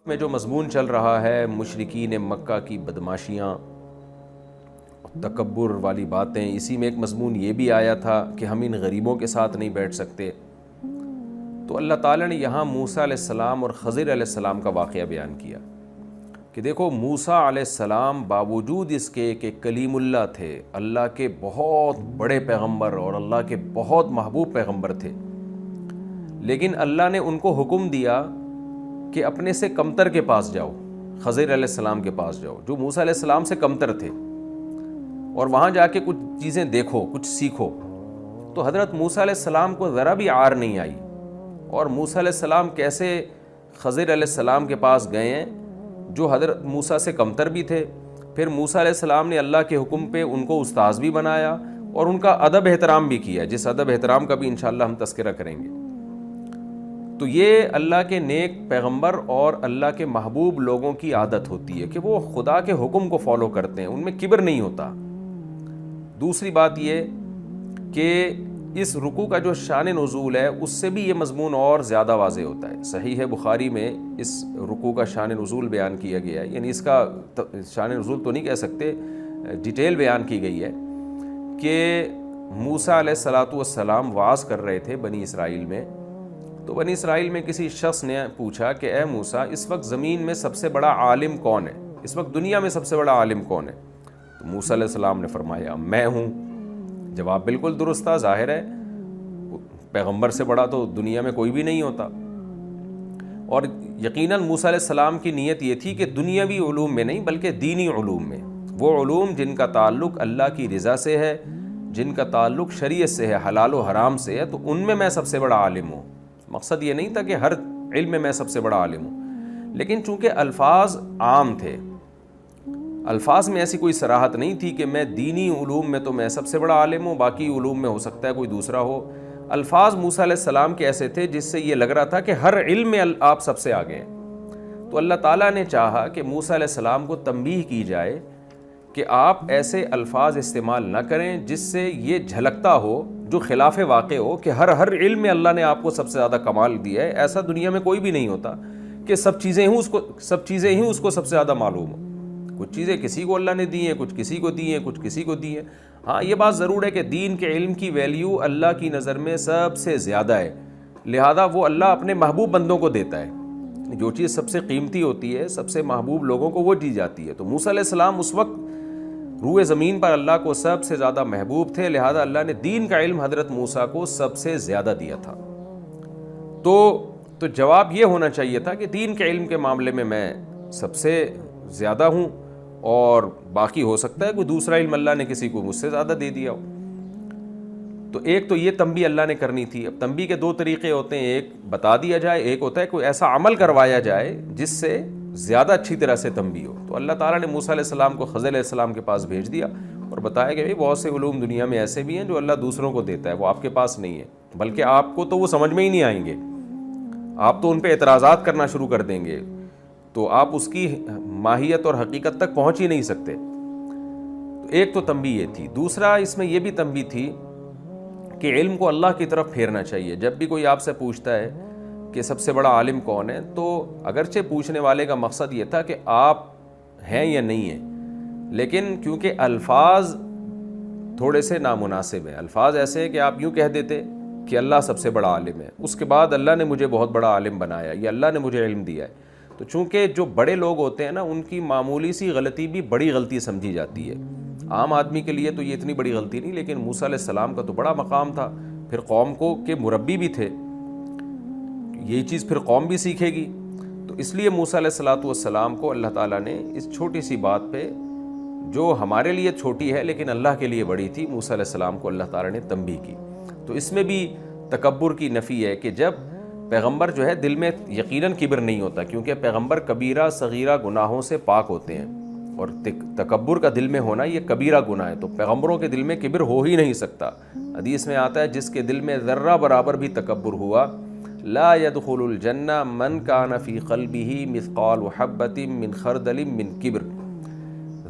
میں جو مضمون چل رہا ہے مشرکین مکہ کی بدماشیاں، تکبر والی باتیں، اسی میں ایک مضمون یہ بھی آیا تھا کہ ہم ان غریبوں کے ساتھ نہیں بیٹھ سکتے. تو اللہ تعالیٰ نے یہاں موسیٰ علیہ السلام اور خضر علیہ السلام کا واقعہ بیان کیا کہ دیکھو موسیٰ علیہ السلام باوجود اس کے کہ کلیم اللہ تھے، اللہ کے بہت بڑے پیغمبر اور اللہ کے بہت محبوب پیغمبر تھے، لیکن اللہ نے ان کو حکم دیا کہ اپنے سے کمتر کے پاس جاؤ، خضر علیہ السلام کے پاس جاؤ جو موسیٰ علیہ السلام سے کمتر تھے، اور وہاں جا کے کچھ چیزیں دیکھو، کچھ سیکھو. تو حضرت موسیٰ علیہ السلام کو ذرا بھی عار نہیں آئی، اور موسیٰ علیہ السلام کیسے خضر علیہ السلام کے پاس گئے ہیں جو حضرت موسیٰ سے کمتر بھی تھے. پھر موسیٰ علیہ السلام نے اللہ کے حکم پہ ان کو استاذ بھی بنایا اور ان کا ادب احترام بھی کیا، جس ادب احترام کا بھی انشاءاللہ ہم تذکرہ کریں گے. تو یہ اللہ کے نیک پیغمبر اور اللہ کے محبوب لوگوں کی عادت ہوتی ہے کہ وہ خدا کے حکم کو فالو کرتے ہیں، ان میں کبر نہیں ہوتا. دوسری بات یہ کہ اس رکوع کا جو شان نزول ہے اس سے بھی یہ مضمون اور زیادہ واضح ہوتا ہے. صحیح بخاری میں اس رکوع کا شان نزول بیان کیا گیا ہے، یعنی اس کا شان نزول تو نہیں کہہ سکتے، ڈیٹیل بیان کی گئی ہے کہ موسیٰ علیہ السلام وعظ کر رہے تھے بنی اسرائیل میں. تو بنی اسرائیل میں کسی شخص نے پوچھا کہ اے موسیٰ، اس وقت زمین میں سب سے بڑا عالم کون ہے؟ اس وقت دنیا میں سب سے بڑا عالم کون ہے؟ تو موسیٰ علیہ السلام نے فرمایا میں ہوں. جواب بالکل درست تھا، ظاہر ہے پیغمبر سے بڑا تو دنیا میں کوئی بھی نہیں ہوتا. اور یقیناً موسیٰ علیہ السلام کی نیت یہ تھی کہ دنیاوی علوم میں نہیں بلکہ دینی علوم میں، وہ علوم جن کا تعلق اللہ کی رضا سے ہے، جن کا تعلق شریعت سے ہے، حلال و حرام سے ہے، تو ان میں سب سے بڑا عالم ہوں. مقصد یہ نہیں تھا کہ ہر علم میں سب سے بڑا عالم ہوں، لیکن چونکہ الفاظ عام تھے، الفاظ میں ایسی کوئی صراحت نہیں تھی کہ میں دینی علوم میں تو میں سب سے بڑا عالم ہوں، باقی علوم میں ہو سکتا ہے کوئی دوسرا ہو. الفاظ موسیٰ علیہ السلام کے ایسے تھے جس سے یہ لگ رہا تھا کہ ہر علم میں آپ سب سے آگے ہیں. تو اللہ تعالیٰ نے چاہا کہ موسیٰ علیہ السلام کو تنبیہ کی جائے کہ آپ ایسے الفاظ استعمال نہ کریں جس سے یہ جھلکتا ہو، جو خلاف واقع ہو، کہ ہر علم میں اللہ نے آپ کو سب سے زیادہ کمال دیا ہے. ایسا دنیا میں کوئی بھی نہیں ہوتا کہ سب چیزیں ہی اس کو سب سے زیادہ معلوم ہو. کچھ چیزیں کسی کو اللہ نے دی ہیں، کچھ کسی کو دی ہیں، کچھ کسی کو دی ہیں. ہاں یہ بات ضرور ہے کہ دین کے علم کی ویلیو اللہ کی نظر میں سب سے زیادہ ہے، لہذا وہ اللہ اپنے محبوب بندوں کو دیتا ہے. جو چیز سب سے قیمتی ہوتی ہے، سب سے محبوب لوگوں کو وہ دی جاتی ہے. تو موسیٰ علیہ السلام اس وقت روئے زمین پر اللہ کو سب سے زیادہ محبوب تھے، لہذا اللہ نے دین کا علم حضرت موسیٰ کو سب سے زیادہ دیا تھا. تو جواب یہ ہونا چاہیے تھا کہ دین کے علم کے معاملے میں سب سے زیادہ ہوں، اور باقی ہو سکتا ہے کوئی دوسرا علم اللہ نے کسی کو مجھ سے زیادہ دے دیا ہو. تو ایک تو یہ تنبیہ اللہ نے کرنی تھی. اب تنبیہ کے دو طریقے ہوتے ہیں، ایک بتا دیا جائے، ایک ہوتا ہے کوئی ایسا عمل کروایا جائے جس سے زیادہ اچھی طرح سے تنبیہ ہو. تو اللہ تعالیٰ نے موسیٰ علیہ السلام کو خضر علیہ السلام کے پاس بھیج دیا اور بتایا کہ بہت سے علوم دنیا میں ایسے بھی ہیں جو اللہ دوسروں کو دیتا ہے، وہ آپ کے پاس نہیں ہے، بلکہ آپ کو تو وہ سمجھ میں ہی نہیں آئیں گے، آپ تو ان پہ اعتراضات کرنا شروع کر دیں گے، تو آپ اس کی ماہیت اور حقیقت تک پہنچ ہی نہیں سکتے. تو ایک تو تنبیہ یہ تھی. دوسرا اس میں یہ بھی تنبیہ تھی کہ علم کو اللہ کی طرف پھیرنا چاہیے. جب بھی کوئی آپ سے پوچھتا ہے کہ سب سے بڑا عالم کون ہے، تو اگرچہ پوچھنے والے کا مقصد یہ تھا کہ آپ ہیں یا نہیں ہیں، لیکن کیونکہ الفاظ تھوڑے سے نامناسب ہیں، الفاظ ایسے ہیں کہ آپ یوں کہہ دیتے کہ اللہ سب سے بڑا عالم ہے، اس کے بعد اللہ نے مجھے بہت بڑا عالم بنایا یا اللہ نے مجھے علم دیا ہے. تو چونکہ جو بڑے لوگ ہوتے ہیں نا، ان کی معمولی سی غلطی بھی بڑی غلطی سمجھی جاتی ہے. عام آدمی کے لیے تو یہ اتنی بڑی غلطی نہیں، لیکن موسیٰ علیہ السلام کا تو بڑا مقام تھا، پھر قوم کو کے مربی بھی تھے، یہی چیز پھر قوم بھی سیکھے گی. تو اس لیے موسیٰ علیہ السلام کو اللہ تعالیٰ نے اس چھوٹی سی بات پہ، جو ہمارے لیے چھوٹی ہے لیکن اللہ کے لیے بڑی تھی، موسیٰ علیہ السلام کو اللہ تعالیٰ نے تنبیہ کی. تو اس میں بھی تکبر کی نفی ہے کہ جب پیغمبر جو ہے دل میں یقیناً کبر نہیں ہوتا، کیونکہ پیغمبر کبیرہ صغیرہ گناہوں سے پاک ہوتے ہیں، اور تکبر کا دل میں ہونا یہ کبیرہ گناہ ہے. تو پیغمبروں کے دل میں کبر ہو ہی نہیں سکتا. حدیث میں آتا ہے جس کے دل میں ذرہ برابر بھی تکبر ہوا، لا يدخل الجنہ من کان فی قلبہ مثقال حبۃ من خردل من کبر.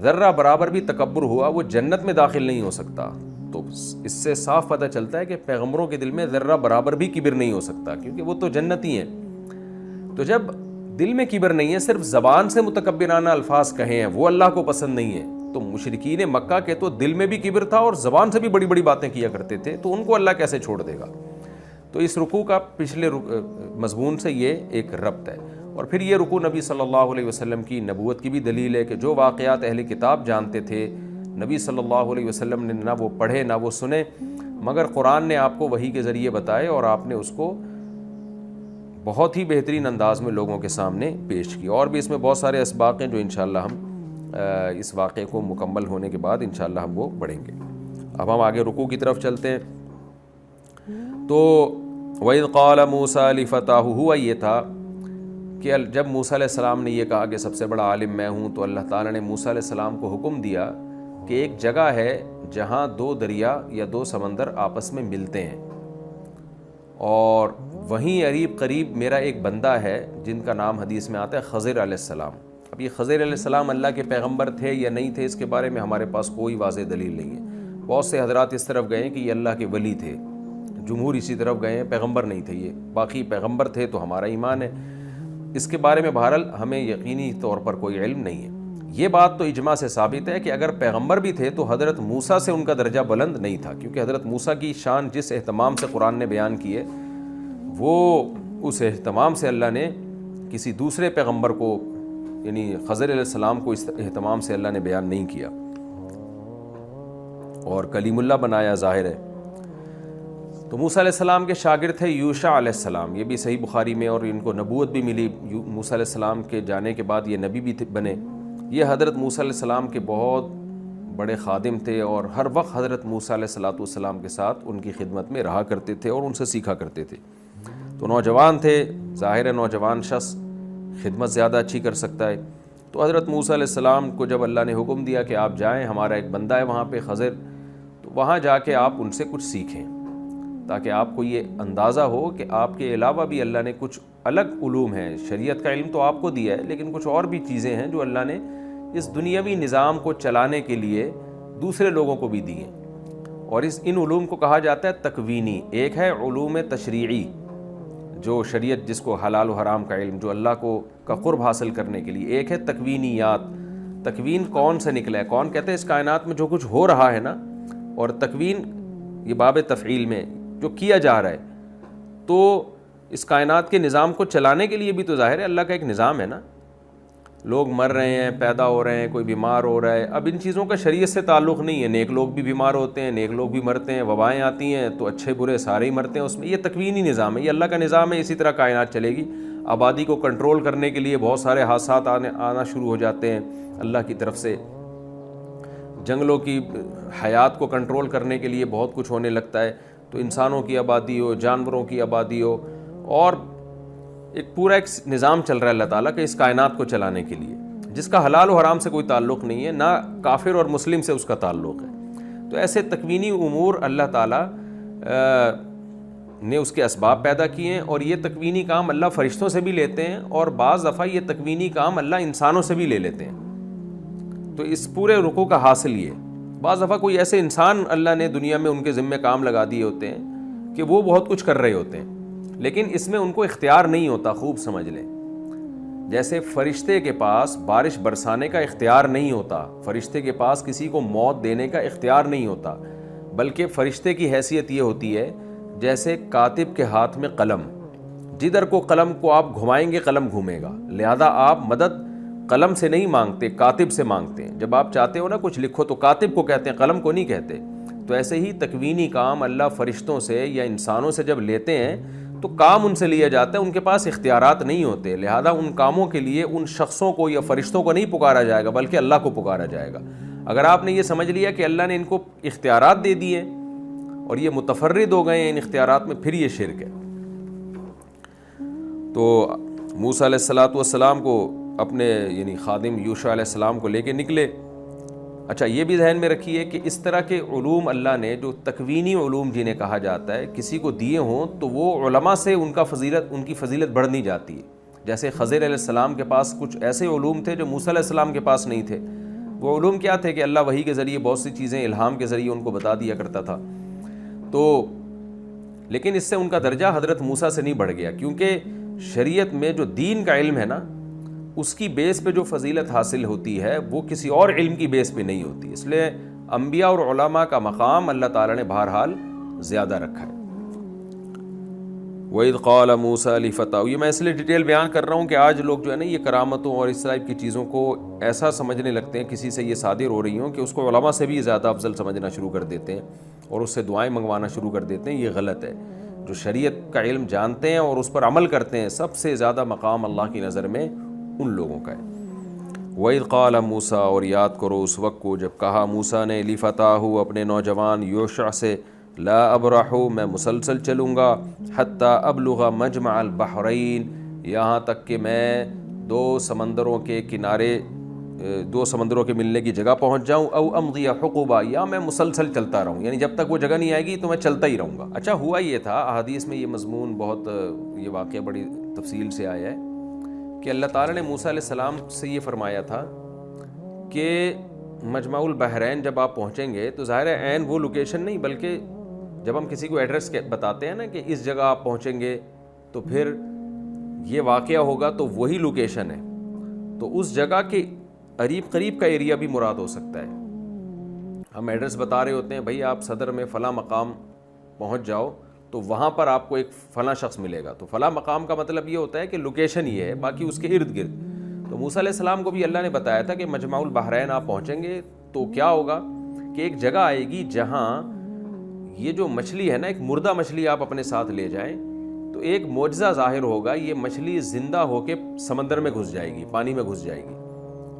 ذرہ برابر بھی تکبر ہوا وہ جنت میں داخل نہیں ہو سکتا. تو اس سے صاف پتہ چلتا ہے کہ پیغمبروں کے دل میں ذرہ برابر بھی کبر نہیں ہو سکتا، کیونکہ وہ تو جنتی ہیں. تو جب دل میں کبر نہیں ہے، صرف زبان سے متکبرانہ الفاظ کہے ہیں وہ اللہ کو پسند نہیں ہے. تو مشرکین مکہ کے تو دل میں بھی کبر تھا اور زبان سے بھی بڑی بڑی باتیں کیا کرتے تھے، تو ان کو اللہ کیسے چھوڑ دے گا؟ تو اس رکوع کا پچھلے مضمون سے یہ ایک ربط ہے. اور پھر یہ رکوع نبی صلی اللہ علیہ وسلم کی نبوت کی بھی دلیل ہے کہ جو واقعات اہل کتاب جانتے تھے نبی صلی اللہ علیہ وسلم نے نہ وہ پڑھے نہ وہ سنے، مگر قرآن نے آپ کو وحی کے ذریعے بتائے اور آپ نے اس کو بہت ہی بہترین انداز میں لوگوں کے سامنے پیش کیا. اور بھی اس میں بہت سارے اسباق ہیں جو انشاءاللہ ہم اس واقعے کو مکمل ہونے کے بعد انشاءاللہ ہم وہ پڑھیں گے. اب ہم آگے رکوع کی طرف چلتے ہیں. تو وَإِذْ قَالَ مُوسَىٰ لِفَتَاهُ، ہوا یہ تھا کہ جب موسیٰ علیہ السلام نے یہ کہا کہ سب سے بڑا عالم میں ہوں، تو اللہ تعالیٰ نے موسیٰ علیہ السلام کو حکم دیا کہ ایک جگہ ہے جہاں دو دریا یا دو سمندر آپس میں ملتے ہیں، اور وہیں قریب میرا ایک بندہ ہے جن کا نام حدیث میں آتا ہے خضر علیہ السلام. اب یہ خضر علیہ السلام اللہ کے پیغمبر تھے یا نہیں تھے، اس کے بارے میں ہمارے پاس کوئی واضح دلیل نہیں ہے. بہت سے حضرات اس طرف گئے ہیں کہ یہ اللہ کے ولی تھے، جمہور اسی طرف گئے ہیں پیغمبر نہیں تھے. یہ باقی پیغمبر تھے تو ہمارا ایمان ہے. اس کے بارے میں بہرحال ہمیں یقینی طور پر کوئی علم نہیں ہے. یہ بات تو اجماع سے ثابت ہے کہ اگر پیغمبر بھی تھے تو حضرت موسیٰ سے ان کا درجہ بلند نہیں تھا، کیونکہ حضرت موسیٰ کی شان جس اہتمام سے قرآن نے بیان کی ہے وہ اس اہتمام سے اللہ نے کسی دوسرے پیغمبر کو، یعنی خضر علیہ السلام کو اس اہتمام سے اللہ نے بیان نہیں کیا اور کلیم اللہ بنایا، ظاہر ہے. تو موسیٰ علیہ السلام کے شاگرد تھے یوشع علیہ السلام، یہ بھی صحیح بخاری میں، اور ان کو نبوت بھی ملی. موسیٰ علیہ السلام کے جانے کے بعد یہ نبی بھی بنے. یہ حضرت موسیٰ علیہ السلام کے بہت بڑے خادم تھے اور ہر وقت حضرت موسیٰ علیہ السلام کے ساتھ ان کی خدمت میں رہا کرتے تھے اور ان سے سیکھا کرتے تھے. تو نوجوان تھے، ظاہر ہے نوجوان شخص خدمت زیادہ اچھی کر سکتا ہے. تو حضرت موسیٰ علیہ السلام کو جب اللہ نے حکم دیا کہ آپ جائیں، ہمارا ایک بندہ ہے وہاں پہ خضر، تو وہاں جا کے آپ ان سے کچھ سیکھیں تاکہ آپ کو یہ اندازہ ہو کہ آپ کے علاوہ بھی اللہ نے کچھ الگ علوم ہیں. شریعت کا علم تو آپ کو دیا ہے، لیکن کچھ اور بھی چیزیں ہیں جو اللہ نے اس دنیاوی نظام کو چلانے کے لیے دوسرے لوگوں کو بھی دی ہیں. اور ان علوم کو کہا جاتا ہے تکوینی. ایک ہے علوم تشریعی، جو شریعت جس کو حلال و حرام کا علم، جو اللہ کا قرب حاصل کرنے کے لیے. ایک ہے تکوینیات. تکوین کون سے نکلا ہے؟ کون کہتے ہیں اس کائنات میں جو کچھ ہو رہا ہے نا، اور تکوین یہ باب تفعیل میں جو کیا جا رہا ہے، تو اس کائنات کے نظام کو چلانے کے لیے بھی تو ظاہر ہے اللہ کا ایک نظام ہے نا. لوگ مر رہے ہیں، پیدا ہو رہے ہیں، کوئی بیمار ہو رہا ہے. اب ان چیزوں کا شریعت سے تعلق نہیں ہے. نیک لوگ بھی بیمار ہوتے ہیں، نیک لوگ بھی مرتے ہیں، وبائیں آتی ہیں تو اچھے برے سارے ہی مرتے ہیں. اس میں یہ تکوینی نظام ہے، یہ اللہ کا نظام ہے. اسی طرح کائنات چلے گی. آبادی کو کنٹرول کرنے کے لیے بہت سارے حادثات آنا شروع ہو جاتے ہیں اللہ کی طرف سے. جنگلوں کی حیات کو کنٹرول کرنے کے لیے بہت کچھ ہونے لگتا ہے. تو انسانوں کی آبادی ہو، جانوروں کی آبادی ہو، اور ایک پورا ایک نظام چل رہا ہے اللہ تعالیٰ کے اس کائنات کو چلانے کے لیے، جس کا حلال و حرام سے کوئی تعلق نہیں ہے، نہ کافر اور مسلم سے اس کا تعلق ہے. تو ایسے تکوینی امور اللہ تعالیٰ نے اس کے اسباب پیدا کیے ہیں، اور یہ تکوینی کام اللہ فرشتوں سے بھی لیتے ہیں، اور بعض دفعہ یہ تکوینی کام اللہ انسانوں سے بھی لے لیتے ہیں. تو اس پورے رکوع کا حاصل یہ، بعض دفعہ کوئی ایسے انسان اللہ نے دنیا میں ان کے ذمہ کام لگا دیے ہوتے ہیں کہ وہ بہت کچھ کر رہے ہوتے ہیں، لیکن اس میں ان کو اختیار نہیں ہوتا. خوب سمجھ لیں، جیسے فرشتے کے پاس بارش برسانے کا اختیار نہیں ہوتا، فرشتے کے پاس کسی کو موت دینے کا اختیار نہیں ہوتا، بلکہ فرشتے کی حیثیت یہ ہوتی ہے جیسے کاتب کے ہاتھ میں قلم، جدھر کو قلم کو آپ گھمائیں گے قلم گھومے گا. لہذا آپ مدد قلم سے نہیں مانگتے، کاتب سے مانگتے ہیں. جب آپ چاہتے ہو نا کچھ لکھو تو کاتب کو کہتے ہیں، قلم کو نہیں کہتے. تو ایسے ہی تکوینی کام اللہ فرشتوں سے یا انسانوں سے جب لیتے ہیں تو کام ان سے لیا جاتا ہے، ان کے پاس اختیارات نہیں ہوتے. لہذا ان کاموں کے لیے ان شخصوں کو یا فرشتوں کو نہیں پکارا جائے گا، بلکہ اللہ کو پکارا جائے گا. اگر آپ نے یہ سمجھ لیا کہ اللہ نے ان کو اختیارات دے دیے اور یہ متفرد ہو گئے ہیں ان اختیارات میں، پھر یہ شرک ہے. تو موسیٰ علیہ السلام کو اپنے یعنی خادم یوشع علیہ السلام کو لے کے نکلے. اچھا یہ بھی ذہن میں رکھیے کہ اس طرح کے علوم اللہ نے جو تکوینی علوم جنہیں کہا جاتا ہے کسی کو دیے ہوں تو وہ علماء سے ان کی فضیلت بڑھنی جاتی ہے. جیسے خضر علیہ السلام کے پاس کچھ ایسے علوم تھے جو موسیٰ علیہ السلام کے پاس نہیں تھے. وہ علوم کیا تھے کہ اللہ وحی کے ذریعے بہت سی چیزیں الہام کے ذریعے ان کو بتا دیا کرتا تھا. تو لیکن اس سے ان کا درجہ حضرت موسیٰ سے نہیں بڑھ گیا، کیونکہ شریعت میں جو دین کا علم ہے نا، اس کی بیس پہ جو فضیلت حاصل ہوتی ہے وہ کسی اور علم کی بیس پہ نہیں ہوتی. اس لیے انبیاء اور علماء کا مقام اللہ تعالیٰ نے بہرحال زیادہ رکھا ہے. وَإِذْ قَالَ مُوسَىٰ لِفَتَاهُ، یہ میں اس لیے ڈیٹیل بیان کر رہا ہوں کہ آج لوگ جو ہے نا یہ کرامتوں اور اس طرح کی چیزوں کو ایسا سمجھنے لگتے ہیں، کسی سے یہ صادر ہو رہی ہوں، کہ اس کو علماء سے بھی زیادہ افضل سمجھنا شروع کر دیتے ہیں اور اس سے دعائیں منگوانا شروع کر دیتے ہیں. یہ غلط ہے. جو شریعت کا علم جانتے ہیں اور اس پر عمل کرتے ہیں، سب سے زیادہ مقام اللہ کی نظر میں ان لوگوں کا ہے. وَإِذْ قَالَ مُوسَىٰ، اور یاد کرو اس وقت کو جب کہا موسیٰ نے لِفَتَاهُ، اپنے نوجوان یوشع سے، لا ابرح، میں مسلسل چلوں گا، حتیٰ ابلغ مجمع البحرین، یہاں تک کہ میں دو سمندروں کے کنارے، دو سمندروں کے ملنے کی جگہ پہنچ جاؤں، او امضی حقبا، یا میں مسلسل چلتا رہوں، یعنی جب تک وہ جگہ نہیں آئے گی تو میں چلتا ہی رہوں گا. اچھا ہوا یہ تھا، احادیث میں یہ مضمون بہت، یہ واقعہ بڑی تفصیل سے آیا ہے کہ اللہ تعالیٰ نے موسیٰ علیہ السلام سے یہ فرمایا تھا کہ مجمع البحرین جب آپ پہنچیں گے تو ظاہر ہے عین وہ لوکیشن نہیں، بلکہ جب ہم کسی کو ایڈریس بتاتے ہیں نا کہ اس جگہ آپ پہنچیں گے تو پھر یہ واقعہ ہوگا، تو وہی لوکیشن ہے. تو اس جگہ کے قریب کا ایریا بھی مراد ہو سکتا ہے. ہم ایڈریس بتا رہے ہوتے ہیں، بھائی آپ صدر میں فلاں مقام پہنچ جاؤ تو وہاں پر آپ کو ایک فلاں شخص ملے گا. تو فلاں مقام کا مطلب یہ ہوتا ہے کہ لوکیشن یہ ہے، باقی اس کے ارد گرد. تو موسیٰ علیہ السلام کو بھی اللہ نے بتایا تھا کہ مجمع البحرین آپ پہنچیں گے تو کیا ہوگا کہ ایک جگہ آئے گی جہاں یہ جو مچھلی ہے نا، ایک مردہ مچھلی آپ اپنے ساتھ لے جائیں تو ایک معجزہ ظاہر ہوگا، یہ مچھلی زندہ ہو کے سمندر میں گھس جائے گی، پانی میں گھس جائے گی.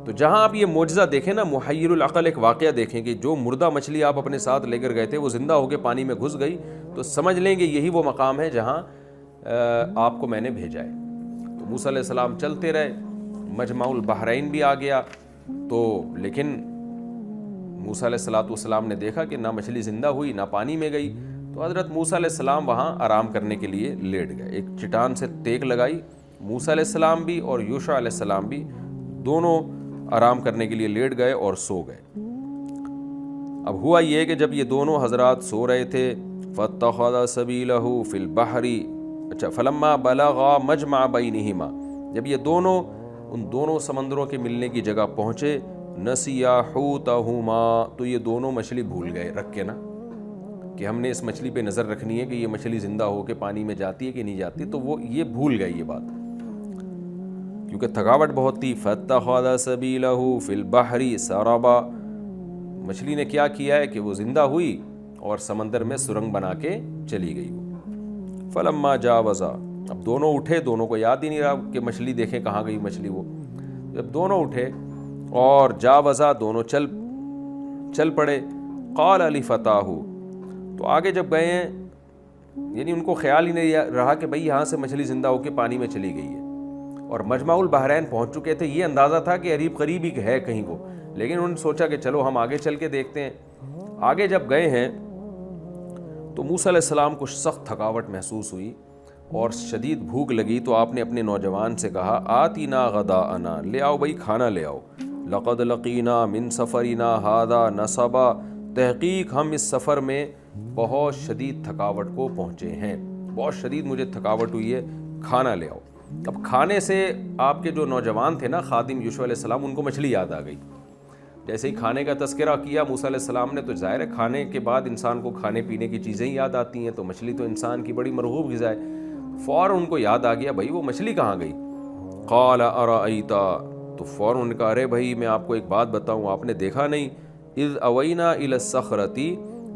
تو جہاں آپ یہ معجزہ دیکھیں نا، محیر العقل ایک واقعہ دیکھیں کہ جو مردہ مچھلی آپ اپنے ساتھ لے کر گئے تھے وہ زندہ ہو کے پانی میں گھس گئی، تو سمجھ لیں گے یہی وہ مقام ہے جہاں آپ کو میں نے بھیجا ہے. تو موسیٰ علیہ السلام چلتے رہے، مجمع البحرین بھی آ گیا. تو لیکن موسیٰ علیہ السلام نے دیکھا کہ نہ مچھلی زندہ ہوئی نہ پانی میں گئی. تو حضرت موسیٰ علیہ السلام وہاں آرام کرنے کے لیے لیٹ گئے. ایک چٹان سے ٹیک لگائی، موسیٰ علیہ السلام بھی اور یوشع علیہ السلام بھی دونوں آرام کرنے کے لیے لیٹ گئے اور سو گئے. اب ہوا یہ کہ جب یہ دونوں حضرات سو رہے تھے، فَاتَّخَذَ سَبِيلَهُ فِي الْبَحْرِ، فَلَمَّا بَلَغَا مَجْمَعَ بَيْنِهِمَا، جب یہ دونوں ان دونوں سمندروں کے ملنے کی جگہ پہنچے، نَسِيَا حُوتَهُمَا، تو یہ دونوں مچھلی بھول گئے رکھ کے نا کہ ہم نے اس مچھلی پہ نظر رکھنی ہے کہ یہ مچھلی زندہ ہو کے پانی میں جاتی ہے کہ نہیں جاتی. تو وہ یہ بھول گئے یہ بات، کیونکہ تھکاوٹ بہت تھی. فَاتَّخَذَ سَبِيلَهُ فِي الْبَحْرِ سَرَبًا، مچھلی نے کیا کیا ہے کہ وہ زندہ ہوئی اور سمندر میں سرنگ بنا کے چلی گئی. فَلَمَّا جَاوَزَا، اب دونوں اٹھے، دونوں کو یاد ہی نہیں رہا کہ مچھلی دیکھیں کہاں گئی مچھلی. وہ جب دونوں اٹھے اور جاوزا، دونوں چل پڑے. قَالَ لِفَتَاهُ، تو آگے جب گئے ہیں یعنی ان کو خیال ہی نہیں رہا کہ بھئی یہاں سے مچھلی زندہ ہو کے پانی میں چلی گئی ہے اور مجمع البحرین پہنچ چکے تھے. یہ اندازہ تھا کہ قریب ہی ہے کہیں کو، لیکن انہوں نے سوچا کہ چلو ہم آگے چل کے دیکھتے ہیں. آگے جب گئے ہیں تو موسیٰ علیہ السلام کو سخت تھکاوٹ محسوس ہوئی اور شدید بھوک لگی. تو آپ نے اپنے نوجوان سے کہا، آتینا غداءنا، لے آؤ بھائی کھانا لے آؤ. لقد لقینا من سفرنا ھذا نصبا، تحقیق ہم اس سفر میں بہت شدید تھکاوٹ کو پہنچے ہیں، بہت شدید مجھے تھکاوٹ ہوئی ہے، کھانا لے آؤ. اب کھانے سے آپ کے جو نوجوان تھے نا خادم یوشع علیہ السلام، ان کو مچھلی یاد آ گئی. جیسے ہی کھانے کا تذکرہ کیا موسیٰ علیہ السلام نے، تو ظاہر ہے کھانے کے بعد انسان کو کھانے پینے کی چیزیں ہی یاد آتی ہیں، تو مچھلی تو انسان کی بڑی مرغوب غذا ہے. فوراً ان کو یاد آ گیا بھائی وہ مچھلی کہاں گئی. قال ارأیت، تو فوراً ان کا، ارے بھائی میں آپ کو ایک بات بتاؤں، آپ نے دیکھا نہیں، اذ اوینا الی الصخرۃ،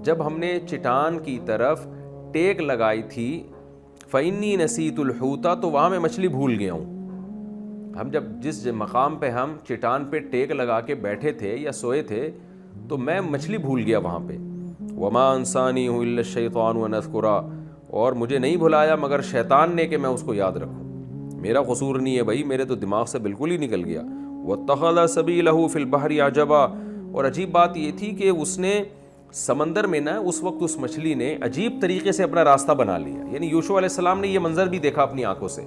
جب ہم نے چٹان کی طرف ٹیک لگائی تھی، فإنی نسیت الحوت، تو وہاں میں مچھلی بھول گیا ہوں. ہم جب جس مقام پہ ہم چٹان پہ ٹیک لگا کے بیٹھے تھے یا سوئے تھے تو میں مچھلی بھول گیا وہاں پہ. وما انسانی الا الشیطان ان اذکرہ، اور مجھے نہیں بھلایا مگر شیطان نے کہ میں اس کو یاد رکھوں، میرا قصور نہیں ہے بھائی، میرے تو دماغ سے بالکل ہی نکل گیا. واتخذ سبیلہ فی البحر عجبا، اور عجیب بات یہ تھی کہ اس نے سمندر میں نا اس وقت اس مچھلی نے عجیب طریقے سے اپنا راستہ بنا لیا. یعنی یوشع علیہ السلام نے یہ منظر بھی دیکھا اپنی آنکھوں سے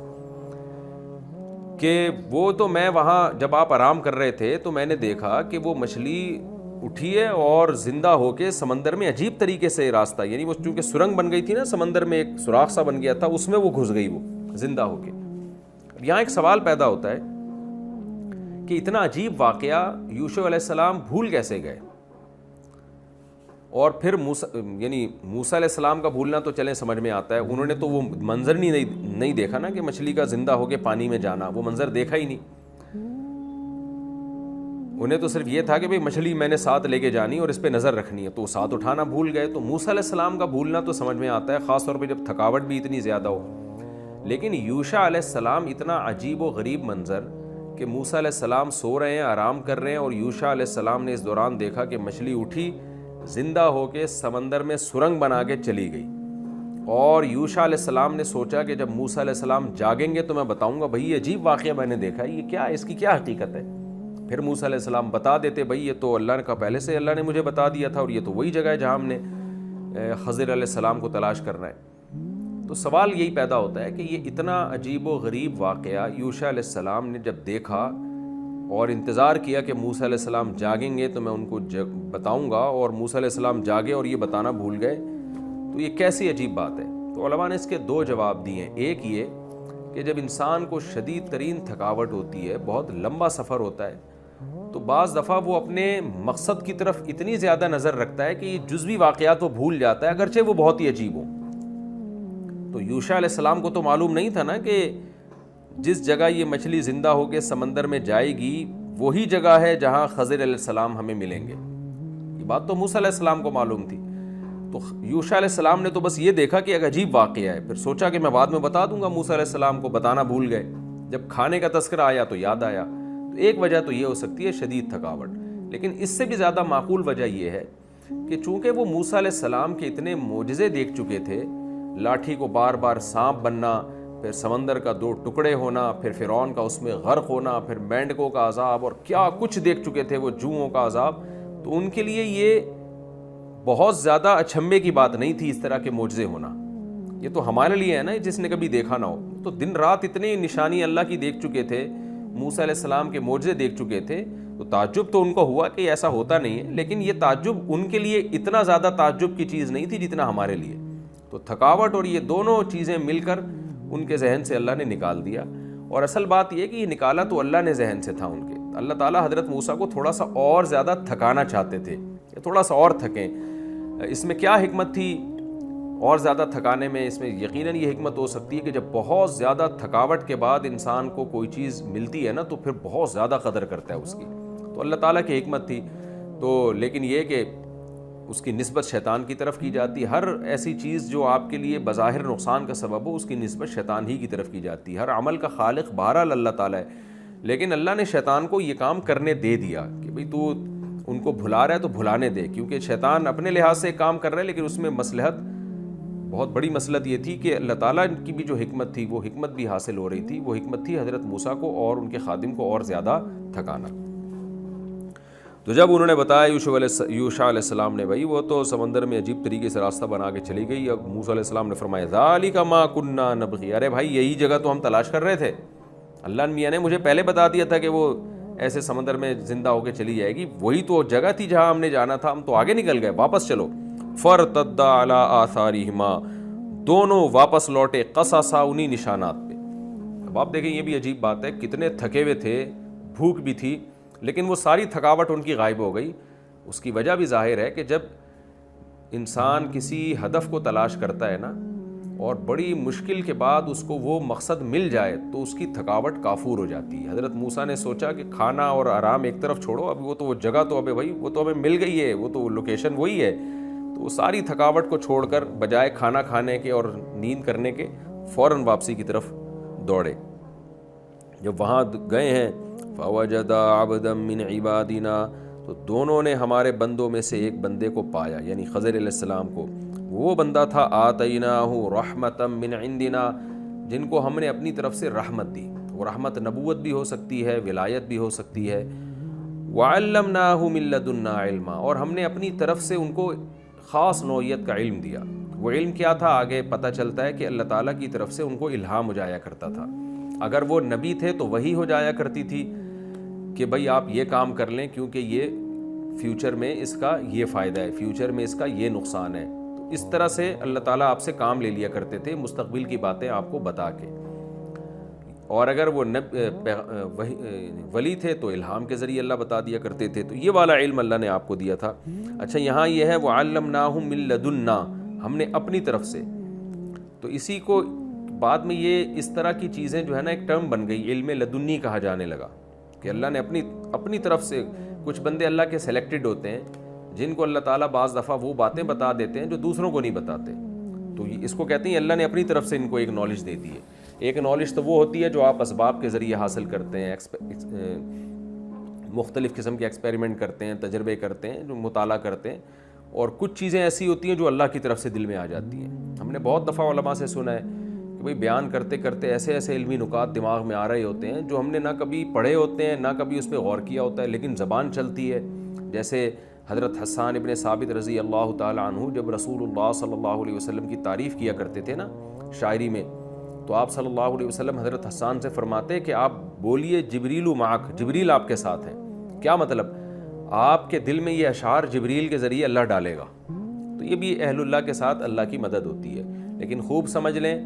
کہ وہ تو میں وہاں جب آپ آرام کر رہے تھے تو میں نے دیکھا کہ وہ مچھلی اٹھی ہے اور زندہ ہو کے سمندر میں عجیب طریقے سے راستہ، یعنی وہ چونکہ سرنگ بن گئی تھی نا سمندر میں، ایک سوراخ سا بن گیا تھا، اس میں وہ گھس گئی وہ زندہ ہو کے. یہاں ایک سوال پیدا ہوتا ہے کہ اتنا عجیب واقعہ یوشع علیہ السلام بھول کیسے گئے؟ اور پھر موسیٰ علیہ السلام کا بھولنا تو چلیں سمجھ میں آتا ہے، انہوں نے تو وہ منظر نہیں دیکھا نا کہ مچھلی کا زندہ ہو کے پانی میں جانا، وہ منظر دیکھا ہی نہیں۔ انہیں تو صرف یہ تھا کہ بھئی مچھلی میں نے ساتھ لے کے جانی اور اس پہ نظر رکھنی ہے، تو وہ ساتھ اٹھانا بھول گئے۔ تو موسیٰ علیہ السلام کا بھولنا تو سمجھ میں آتا ہے، خاص طور پہ جب تھکاوٹ بھی اتنی زیادہ ہو۔ لیکن یوشع علیہ السلام اتنا عجیب و غریب منظر کہ موسیٰ علیہ السلام سو رہے ہیں، آرام کر رہے ہیں، اور یوشع علیہ السلام نے اس دوران دیکھا کہ مچھلی اٹھی، زندہ ہو کے سمندر میں سرنگ بنا کے چلی گئی۔ اور یوشع علیہ السلام نے سوچا کہ جب موسیٰ علیہ السلام جاگیں گے تو میں بتاؤں گا بھئی یہ عجیب واقعہ میں نے دیکھا ہے، یہ کیا ہے، اس کی کیا حقیقت ہے۔ پھر موسیٰ علیہ السلام بتا دیتے بھئی یہ تو اللہ کا پہلے سے اللہ نے مجھے بتا دیا تھا، اور یہ تو وہی جگہ ہے جہاں ہم نے خضر علیہ السلام کو تلاش کرنا ہے۔ تو سوال یہی پیدا ہوتا ہے کہ یہ اتنا عجیب و غریب واقعہ یوشع علیہ السلام نے جب دیکھا اور انتظار کیا کہ موسیٰ علیہ السلام جاگیں گے تو میں ان کو بتاؤں گا، اور موسیٰ علیہ السلام جاگے اور یہ بتانا بھول گئے، تو یہ کیسی عجیب بات ہے؟ تو علماء نے اس کے دو جواب دیے ہیں۔ ایک یہ کہ جب انسان کو شدید ترین تھکاوٹ ہوتی ہے، بہت لمبا سفر ہوتا ہے، تو بعض دفعہ وہ اپنے مقصد کی طرف اتنی زیادہ نظر رکھتا ہے کہ یہ جزوی واقعات وہ بھول جاتا ہے، اگرچہ وہ بہت ہی عجیب ہوں۔ تو یوشع علیہ السلام کو تو معلوم نہیں تھا نا کہ جس جگہ یہ مچھلی زندہ ہو کے سمندر میں جائے گی وہی جگہ ہے جہاں خضر علیہ السلام ہمیں ملیں گے۔ یہ بات تو موسیٰ علیہ السلام کو معلوم تھی۔ تو یوشع علیہ السلام نے تو بس یہ دیکھا کہ ایک عجیب واقعہ ہے، پھر سوچا کہ میں بعد میں بتا دوں گا، موسیٰ علیہ السلام کو بتانا بھول گئے۔ جب کھانے کا تذکرہ آیا تو یاد آیا۔ تو ایک وجہ تو یہ ہو سکتی ہے شدید تھکاوٹ، لیکن اس سے بھی زیادہ معقول وجہ یہ ہے کہ چونکہ وہ موسیٰ علیہ السلام کے اتنے معجزے دیکھ چکے تھے، لاٹھی کو بار بار سانپ بننا، پھر سمندر کا 2 ٹکڑے ہونا، پھر فرعون کا اس میں غرق ہونا، پھر مینڈکوں کا عذاب، اور کیا کچھ دیکھ چکے تھے وہ، جوؤں کا عذاب، تو ان کے لیے یہ بہت زیادہ اچنبھے کی بات نہیں تھی اس طرح کے معجزے ہونا۔ یہ تو ہمارے لیے ہے نا جس نے کبھی دیکھا نہ ہو، تو دن رات اتنی نشانی اللہ کی دیکھ چکے تھے، موسیٰ علیہ السلام کے معجزے دیکھ چکے تھے، تو تعجب تو ان کو ہوا کہ ایسا ہوتا نہیں ہے، لیکن یہ تعجب ان کے لیے اتنا زیادہ تعجب کی چیز نہیں تھی جتنا ہمارے لیے۔ تو تھکاوٹ اور یہ دونوں چیزیں مل کر ان کے ذہن سے اللہ نے نکال دیا۔ اور اصل بات یہ کہ یہ نکالا تو اللہ نے ذہن سے تھا ان کے۔ اللہ تعالیٰ حضرت موسیٰ کو تھوڑا سا اور زیادہ تھکانا چاہتے تھے کہ تھوڑا سا اور تھکیں۔ اس میں کیا حکمت تھی اور زیادہ تھکانے میں؟ اس میں یقیناً یہ حکمت ہو سکتی ہے کہ جب بہت زیادہ تھکاوٹ کے بعد انسان کو کوئی چیز ملتی ہے نا تو پھر بہت زیادہ قدر کرتا ہے اس کی، تو اللہ تعالیٰ کی حکمت تھی۔ تو لیکن یہ کہ اس کی نسبت شیطان کی طرف کی جاتی ہے، ہر ایسی چیز جو آپ کے لیے بظاہر نقصان کا سبب ہو اس کی نسبت شیطان ہی کی طرف کی جاتی ہے۔ ہر عمل کا خالق بہرحال اللہ تعالیٰ ہے، لیکن اللہ نے شیطان کو یہ کام کرنے دے دیا کہ بھئی تو ان کو بھلا رہا ہے تو بھلانے دے، کیونکہ شیطان اپنے لحاظ سے کام کر رہا ہے، لیکن اس میں مصلحت، بہت بڑی مصلحت یہ تھی کہ اللہ تعالیٰ کی بھی جو حکمت تھی وہ حکمت بھی حاصل ہو رہی تھی۔ وہ حکمت تھی حضرت موسیٰ کو اور ان کے خادم کو اور زیادہ تھکانا۔ تو جب انہوں نے بتایا یوشع علیہ السلام نے، بھائی وہ تو سمندر میں عجیب طریقے سے راستہ بنا کے چلی گئی، اب موسیٰ علیہ السلام نے فرمایا ذالک ما کنا نبغی، ارے بھائی یہی جگہ تو ہم تلاش کر رہے تھے، اللہ میاں نے مجھے پہلے بتا دیا تھا کہ وہ ایسے سمندر میں زندہ ہو کے چلی جائے گی، وہی تو جگہ تھی جہاں ہم نے جانا تھا، ہم تو آگے نکل گئے، واپس چلو۔ فرتدا علی آثارہما، دونوں واپس لوٹے، قصصا، انہی نشانات پہ۔ اب آپ دیکھیں یہ بھی عجیب بات ہے، کتنے تھکے ہوئے تھے، بھوک بھی تھی، لیکن وہ ساری تھکاوٹ ان کی غائب ہو گئی۔ اس کی وجہ بھی ظاہر ہے کہ جب انسان کسی ہدف کو تلاش کرتا ہے نا اور بڑی مشکل کے بعد اس کو وہ مقصد مل جائے تو اس کی تھکاوٹ کافور ہو جاتی ہے۔ حضرت موسیٰ نے سوچا کہ کھانا اور آرام ایک طرف چھوڑو، اب وہ تو وہ جگہ تو ابھی بھائی وہ تو ہمیں مل گئی ہے، وہ تو لوکیشن وہی ہے، تو وہ ساری تھکاوٹ کو چھوڑ کر بجائے کھانا کھانے کے اور نیند کرنے کے فوراً واپسی کی طرف دوڑے۔ جب وہاں گئے ہیں فَوَجَدَ عَبْدًا مِّنْ عِبَادِنَا، تو دونوں نے ہمارے بندوں میں سے ایک بندے کو پایا، یعنی خضر علیہ السلام کو۔ وہ بندہ تھا آتَيْنَاهُ رَحْمَةً مِّنْ عِنْدِنَا، جن کو ہم نے اپنی طرف سے رحمت دی۔ وہ رحمت نبوت بھی ہو سکتی ہے، ولایت بھی ہو سکتی ہے۔ وَعَلَّمْنَاهُ مِن لَّدُنَّا عِلْمًا، اور ہم نے اپنی طرف سے ان کو خاص نوعیت کا علم دیا۔ وہ علم کیا تھا؟ آگے پتہ چلتا ہے کہ اللہ تعالیٰ کی طرف سے ان کو الہام ہو جایا کرتا تھا۔ اگر وہ نبی تھے تو وہی ہو جایا کرتی تھی کہ بھئی آپ یہ کام کر لیں کیونکہ یہ فیوچر میں اس کا یہ فائدہ ہے، فیوچر میں اس کا یہ نقصان ہے۔ تو اس طرح سے اللہ تعالیٰ آپ سے کام لے لیا کرتے تھے، مستقبل کی باتیں آپ کو بتا کے۔ اور اگر وہ ولی تھے تو الہام کے ذریعے اللہ بتا دیا کرتے تھے. تو یہ والا علم اللہ نے آپ کو دیا تھا. اچھا یہاں یہ ہے وَعَلَّمْنَاهُ مِن لَدُنَّا، ہم نے اپنی طرف سے. تو اسی کو بعد میں یہ اس طرح کی چیزیں جو ہے نا ایک ٹرم بن گئی، علم لدنی کہا جانے لگا کہ اللہ نے اپنی طرف سے. کچھ بندے اللہ کے سلیکٹڈ ہوتے ہیں جن کو اللہ تعالیٰ بعض دفعہ وہ باتیں بتا دیتے ہیں جو دوسروں کو نہیں بتاتے. تو اس کو کہتے ہیں اللہ نے اپنی طرف سے ان کو ایک نالج دے دی ہے. ایک نالج تو وہ ہوتی ہے جو آپ اسباب کے ذریعے حاصل کرتے ہیں، مختلف قسم کے ایکسپیریمنٹ کرتے ہیں، تجربے کرتے ہیں، جو مطالعہ کرتے ہیں. اور کچھ چیزیں ایسی ہوتی ہیں جو اللہ کی طرف سے دل میں آ جاتی ہیں. ہم نے بہت دفعہ علماء سے سنا ہے کہ بھئی بیان کرتے کرتے ایسے ایسے علمی نکات دماغ میں آ رہے ہوتے ہیں جو ہم نے نہ کبھی پڑھے ہوتے ہیں، نہ کبھی اس پہ غور کیا ہوتا ہے، لیکن زبان چلتی ہے. جیسے حضرت حسان ابن ثابت رضی اللہ تعالی عنہ جب رسول اللہ صلی اللہ علیہ وسلم کی تعریف کیا کرتے تھے نا شاعری میں، تو آپ صلی اللہ علیہ وسلم حضرت حسان سے فرماتے کہ آپ بولیے جبریل معک، جبریل آپ کے ساتھ ہیں. کیا مطلب؟ آپ کے دل میں یہ اشعار جبریل کے ذریعے اللہ ڈالے گا. تو یہ بھی اہل اللہ کے ساتھ اللہ کی مدد ہوتی ہے. لیکن خوب سمجھ لیں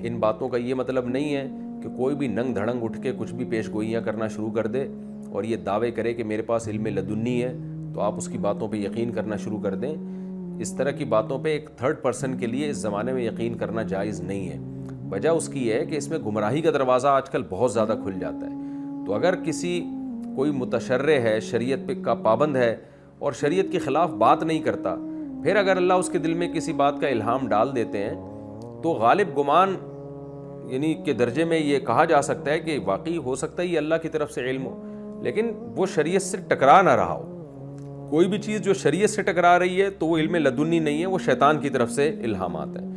ان باتوں کا یہ مطلب نہیں ہے کہ کوئی بھی ننگ دھڑنگ اٹھ کے کچھ بھی پیش گوئیاں کرنا شروع کر دے اور یہ دعوے کرے کہ میرے پاس علم لدنی ہے تو آپ اس کی باتوں پہ یقین کرنا شروع کر دیں. اس طرح کی باتوں پہ ایک تھرڈ پرسن کے لیے اس زمانے میں یقین کرنا جائز نہیں ہے. وجہ اس کی ہے کہ اس میں گمراہی کا دروازہ آج کل بہت زیادہ کھل جاتا ہے. تو اگر کوئی متشرع ہے، شریعت پہ کا پابند ہے اور شریعت کے خلاف بات نہیں کرتا، پھر اگر اللہ اس کے دل میں کسی بات کا الہام ڈال دیتے ہیں تو غالب گمان یعنی کے درجے میں یہ کہا جا سکتا ہے کہ واقعی ہو سکتا ہے یہ اللہ کی طرف سے علم ہو، لیکن وہ شریعت سے ٹکرا نہ رہا ہو. کوئی بھی چیز جو شریعت سے ٹکرا رہی ہے تو وہ علم لدنی نہیں ہے، وہ شیطان کی طرف سے الہامات ہیں.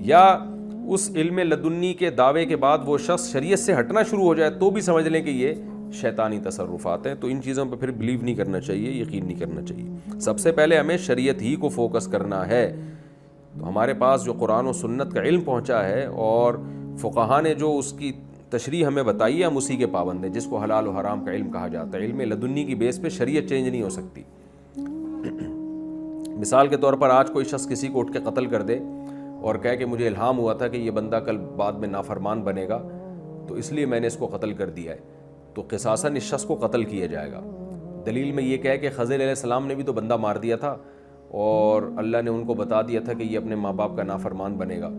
یا اس علم لدنی کے دعوے کے بعد وہ شخص شریعت سے ہٹنا شروع ہو جائے تو بھی سمجھ لیں کہ یہ شیطانی تصرفات ہیں. تو ان چیزوں پہ پھر بلیو نہیں کرنا چاہیے، یقین نہیں کرنا چاہیے. سب سے پہلے ہمیں شریعت ہی کو فوکس کرنا ہے. تو ہمارے پاس جو قرآن و سنت کا علم پہنچا ہے اور فقہاء نے جو اس کی تشریح ہمیں بتائی ہے ہم اسی کے پابند ہیں، جس کو حلال و حرام کا علم کہا جاتا ہے. علم لدنی کی بیس پہ شریعت چینج نہیں ہو سکتی. مثال کے طور پر آج کوئی شخص کسی کو اٹھ کے قتل کر دے اور کہے کہ مجھے الہام ہوا تھا کہ یہ بندہ کل بعد میں نافرمان بنے گا تو اس لیے میں نے اس کو قتل کر دیا ہے، تو قصاصاً اس شخص کو قتل کیا جائے گا. دلیل میں یہ کہے کہ خضر علیہ السلام نے بھی تو بندہ مار دیا تھا اور اللہ نے ان کو بتا دیا تھا کہ یہ اپنے ماں باپ کا نافرمان بنے گا،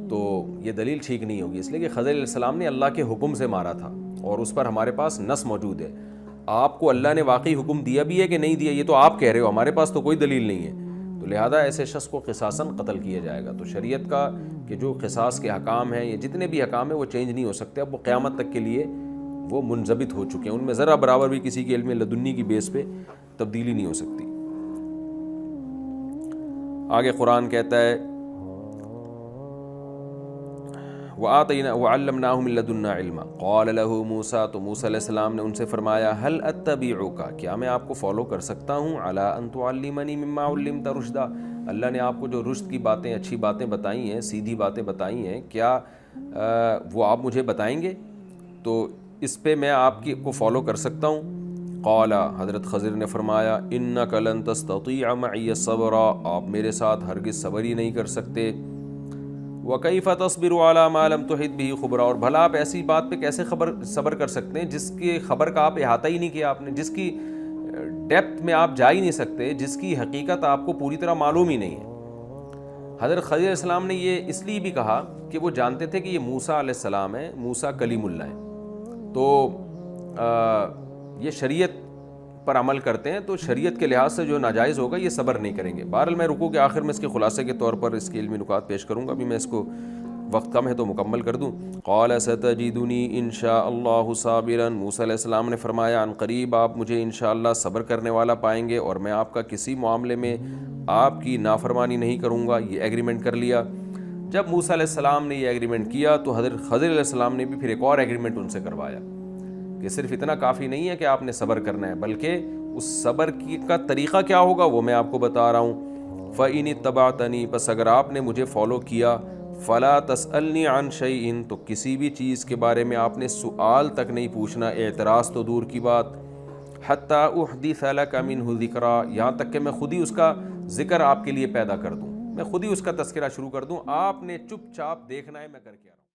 تو یہ دلیل ٹھیک نہیں ہوگی. اس لیے کہ خضر علیہ السلام نے اللہ کے حکم سے مارا تھا اور اس پر ہمارے پاس نص موجود ہے. آپ کو اللہ نے واقعی حکم دیا بھی ہے کہ نہیں دیا یہ تو آپ کہہ رہے ہو، ہمارے پاس تو کوئی دلیل نہیں ہے. تو لہذا ایسے شخص کو قصاصاً قتل کیا جائے گا. تو شریعت کا کہ جو قصاص کے حکام ہیں یا جتنے بھی حکام ہیں وہ چینج نہیں ہو سکتے. اب وہ قیامت تک کے لیے وہ منضبط ہو چکے ہیں، ان میں ذرا برابر بھی کسی کے علم لدنی کی بیس پہ تبدیلی نہیں ہو سکتی. آگے قرآن کہتا ہے وَعَلَّمْنَاهُ مِن لَّدُنَّا عِلْمًا قَالَ لَهُ مُوسَىٰ، تو موسیٰ علیہ السلام نے ان سے فرمایا هَلْ أَتَّبِعُكَ، کیا میں آپ کو فالو کر سکتا ہوں عَلَىٰ أَن تُعَلِّمَنِي مِمَّا عُلِّمْتَ رُشْدًا. اللہ نے آپ کو جو رشد کی باتیں، اچھی باتیں بتائی ہیں، سیدھی باتیں بتائی ہیں، کیا وہ آپ مجھے بتائیں گے تو اس پہ میں آپ کو فالو کر سکتا ہوں. قال، حضرت خضر نے فرمایا إِنَّكَ لَن تَسْتَطِيعَ مَعِيَ صَبْرًا، آپ میرے ساتھ ہرگز صبر ہی نہیں کر سکتے. وَكَيْفَ تَصْبِرُ عَلَىٰ مَا لَمْ تُحِطْ بِهِ خُبْرًا، اور بھلا آپ ایسی بات پہ کیسے صبر کر سکتے ہیں جس کی خبر کا آپ احاطہ ہی نہیں کیا آپ نے، جس کی ڈیپتھ میں آپ جا ہی نہیں سکتے، جس کی حقیقت آپ کو پوری طرح معلوم ہی نہیں ہے. حضرت خضر علیہ السلام نے یہ اس لیے بھی کہا کہ وہ جانتے تھے کہ یہ موسیٰ علیہ السلام ہیں، موسیٰ کلیم اللہ ہیں، تو یہ شریعت پر عمل کرتے ہیں، تو شریعت کے لحاظ سے جو ناجائز ہوگا یہ صبر نہیں کریں گے. بہرحال میں رکوع کے آخر میں اس کے خلاصے کے طور پر اس کے علمی نکات پیش کروں گا، ابھی میں اس کو وقت کم ہے تو مکمل کر دوں. قال ستجدنی ان شاء اللہ صابرا، موسیٰ علیہ السلام نے فرمایا ان قریب آپ مجھے انشاءاللہ صبر کرنے والا پائیں گے اور میں آپ کا کسی معاملے میں آپ کی نافرمانی نہیں کروں گا. یہ ایگریمنٹ کر لیا. جب موسیٰ علیہ السلام نے یہ ایگریمنٹ کیا تو حضرت خضر علیہ السلام نے بھی پھر ایک اور ایگریمنٹ ان سے کروایا کہ صرف اتنا کافی نہیں ہے کہ آپ نے صبر کرنا ہے، بلکہ اس صبر کا طریقہ کیا ہوگا وہ میں آپ کو بتا رہا ہوں. فَإِنِ اتَّبَعْتَنِي، پس اگر آپ نے مجھے فالو کیا، فَلَا تَسْأَلْنِي عَنْ شَيْءٍ، تو کسی بھی چیز کے بارے میں آپ نے سوال تک نہیں پوچھنا، اعتراض تو دور کی بات. حَتَّى أُحْدِثَ لَكَ مِنْهُ ذِكْرًا، یہاں تک کہ میں خود ہی اس کا ذکر آپ کے لیے پیدا کر دوں، میں خود ہی اس کا تذکرہ شروع کر دوں، آپ نے چپ چاپ دیکھنا ہے میں کر کے